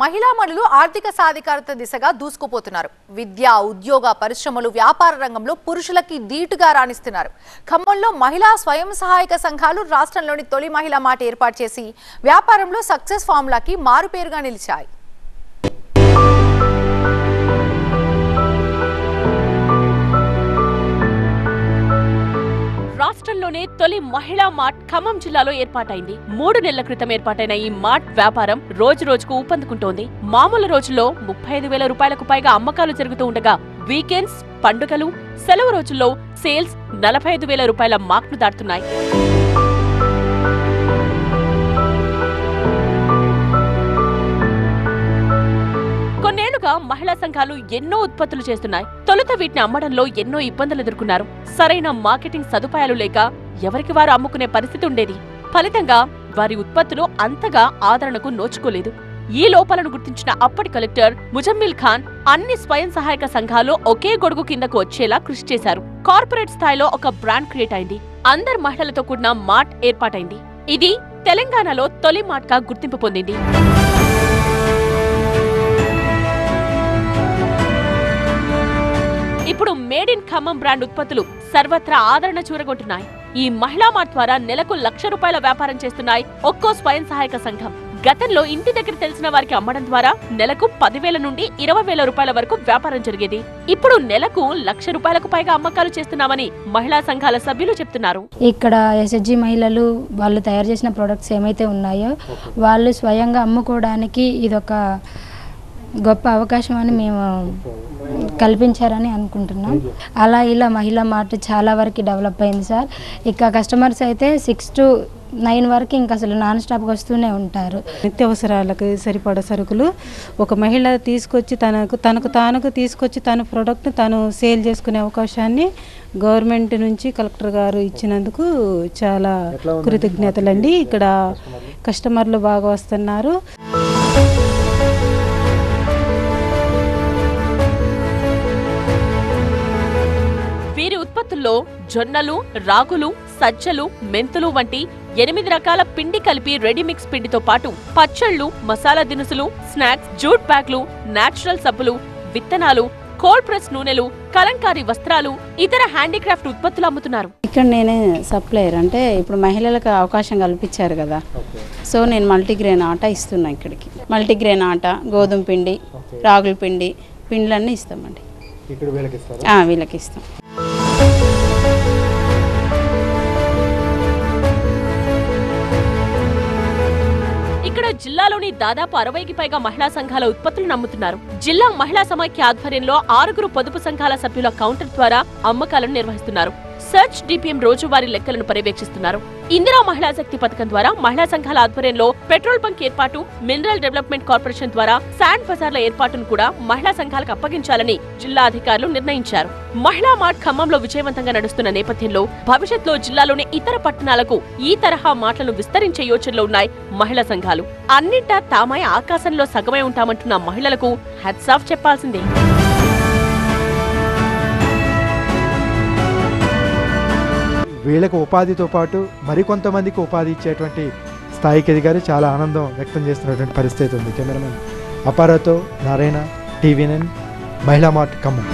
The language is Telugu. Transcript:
మహిళా మనులు ఆర్థిక సాధికారత దిశగా దూసుకుపోతున్నారు. విద్య, ఉద్యోగ, పరిశ్రమలు, వ్యాపార రంగంలో పురుషులకి ధీటుగా రాణిస్తున్నారు. ఖమ్మంలో మహిళా స్వయం సహాయక సంఘాలు రాష్ట్రంలోని తొలి మహిళా మాట ఏర్పాటు చేసి వ్యాపారంలో సక్సెస్ ఫార్ములాకి మారుపేరుగా నిలిచాయి. రాష్ట్రంలోనే తొలి మహిళా మార్ట్ ఖమ్మం జిల్లాలో ఏర్పాటైంది. 3 నెలల క్రితం ఏర్పాటైన ఈ మార్ట్ వ్యాపారం రోజు రోజుకు ఊపందుకుంటోంది. మామూలు రోజుల్లో 35,000 రూపాయలకు పైగా అమ్మకాలు జరుగుతూ ఉండగా వీకెండ్స్, పండుగలు, సెలవు రోజుల్లో సేల్స్ 45,000 రూపాయల మార్క్ను దాటుతున్నాయి. కొన్నేళ్లుగా మహిళా సంఘాలు ఎన్నో ఉత్పత్తులు చేస్తున్నాయి. తొలుత వీటిని అమ్మడంలో ఎన్నో ఇబ్బందులు ఎదుర్కొన్నారు. సరైన మార్కెటింగ్ సదుపాయాలు లేక ఎవరికి వారు అమ్ముకునే పరిస్థితి ఉండేది. ఫలితంగా వారి ఉత్పత్తులు అంతగా ఆదరణకు నోచుకోలేదు. ఈ లోపాలను గుర్తించిన అప్పటి కలెక్టర్ ముజమ్మిల్ ఖాన్ అన్ని స్వయం సహాయక సంఘాలు ఒకే గొడుగు కిందకు వచ్చేలా కృషి చేశారు. కార్పొరేట్ స్థాయిలో ఒక బ్రాండ్ క్రియేట్ అయింది. అందరు మహిళలతో కూడిన మార్ట్ ఏర్పాటైంది. ఇది తెలంగాణలో తొలి మార్ట్ గా గుర్తింపు పొందింది. ఇప్పుడు మేడ్ ఇన్ ఖమ్మం బ్రాండ్ ఉత్పత్తులు సర్వత్రా ఆదరణ చూరగొంటున్నాయి. ఈ మహిళా మార్ట్ ద్వారా నెలకు 1,00,000 రూపాయల వ్యాపారం చేస్తున్నాయి ఒక్కో స్వయం సహాయక సంఘం. గతంలో ఇంటి దగ్గర తెలిసిన వారికి అమ్మడం ద్వారా నెలకు 10,000 నుండి 20,000 రూపాయల వరకు వ్యాపారం జరిగేది. ఇప్పుడు నెలకు 1,00,000 రూపాయలకు పైగా అమ్మకాలు చేస్తున్నామని మహిళా సంఘాల సభ్యులు చెప్తున్నారు. ఇక్కడ ఎస్హెచ్జి మహిళలు వాళ్ళు తయారు చేసిన ప్రొడక్ట్స్ ఏమైతే ఉన్నాయో వాళ్ళు స్వయంగా అమ్ముకోవడానికి ఇదొక గొప్ప అవకాశం అని మేము కల్పించారని అనుకుంటున్నాం. అలా ఇలా మహిళా మార్ట్ చాలా వరకు డెవలప్ అయింది సార్. ఇక కస్టమర్స్ అయితే 6 to 9 వరకు ఇంకా అసలు నాన్ స్టాప్గా వస్తూనే ఉంటారు. నిత్యావసరాలకు సరిపడ సరుకులు ఒక మహిళ తీసుకొచ్చి తనకు తీసుకొచ్చి తన ప్రోడక్ట్ని తను సేల్ చేసుకునే అవకాశాన్ని గవర్నమెంట్ నుంచి కలెక్టర్ గారు ఇచ్చినందుకు చాలా కృతజ్ఞతలండి. ఇక్కడ కస్టమర్లు బాగా వస్తున్నారు. వీరి ఉత్పత్తుల్లో జొన్నలు, రాగులు, సజ్జలు, మెంతులు వంటి 8 రకాల పిండి కలిపి రెడీమిక్స్ పిండితో పాటు పచ్చళ్లు, మసాలా దినుసులు, స్నాక్స్, జూట్ బ్యాగ్లు, నేచురల్ సబ్బులు, విత్తనాలు, కోల్డ్ ప్రెస్ నూనెలు, కలంకారీ వస్త్రాలు, ఇతర హ్యాండీక్రాఫ్ట్ ఉత్పత్తులు అమ్ముతున్నారు. ఇక్కడ నేనే సప్లయర్, అంటే ఇప్పుడు మహిళలకు అవకాశం కల్పించారు కదా, సో నేను మల్టీగ్రెయిన్ ఆట ఇస్తున్నా. ఇక్కడికి మల్టీగ్రెయిన్ ఆట, గోధుమ పిండి, రాగుల పిండి, పిండ్లన్నీ ఇస్తామండి. వీళ్ళకి ఇస్తాం. ఇక్కడ జిల్లాలోని దాదాపు 60కి పైగా మహిళా సంఘాల ఉత్పత్తులను అమ్ముతున్నారు. జిల్లా మహిళా సమైక్య ఆధ్వర్యంలో 6 పొదుపు సంఘాల సభ్యుల కౌంటర్ ద్వారా అమ్మకాలను నిర్వహిస్తున్నారు. సర్చ్ డిపిఎం రోజువారీ లెక్కలను పర్యవేక్షిస్తున్నారు. ఇందిరా మహిళా శక్తి పథకం ద్వారా మహిళా సంఘాల ఆధ్వర్యంలో పెట్రోల్ బంక్ ఏర్పాటు, మినరల్ డెవలప్మెంట్ కార్పొరేషన్ ద్వారా శాండ్ బజార్ల ఏర్పాటును కూడా మహిళా సంఘాలకు అప్పగించాలని జిల్లా అధికారులు నిర్ణయించారు. మహిళా మార్ట్ ఖమ్మంలో విజయవంతంగా నడుస్తున్న నేపథ్యంలో భవిష్యత్తులో జిల్లాలోని ఇతర పట్టణాలకు ఈ తరహా మార్ట్లను విస్తరించే యోచనలో ఉన్నాయి మహిళా సంఘాలు. అన్నింటా తామై ఆకాశంలో సగమై ఉంటామంటున్న మహిళలకు హ్యాట్స్ ఆఫ్ చెప్పాల్సిందే. వీళ్ళకు ఉపాధితో పాటు మరికొంతమందికి ఉపాధి ఇచ్చేటువంటి స్థాయికి ఎదిగారు. చాలా ఆనందం వ్యక్తం చేస్తున్నటువంటి పరిస్థితి ఉంది. కెమెరామెన్ అపారాతో నారాయణ, టీవీ9 మహిళా మార్ట్ ఖమ్మం.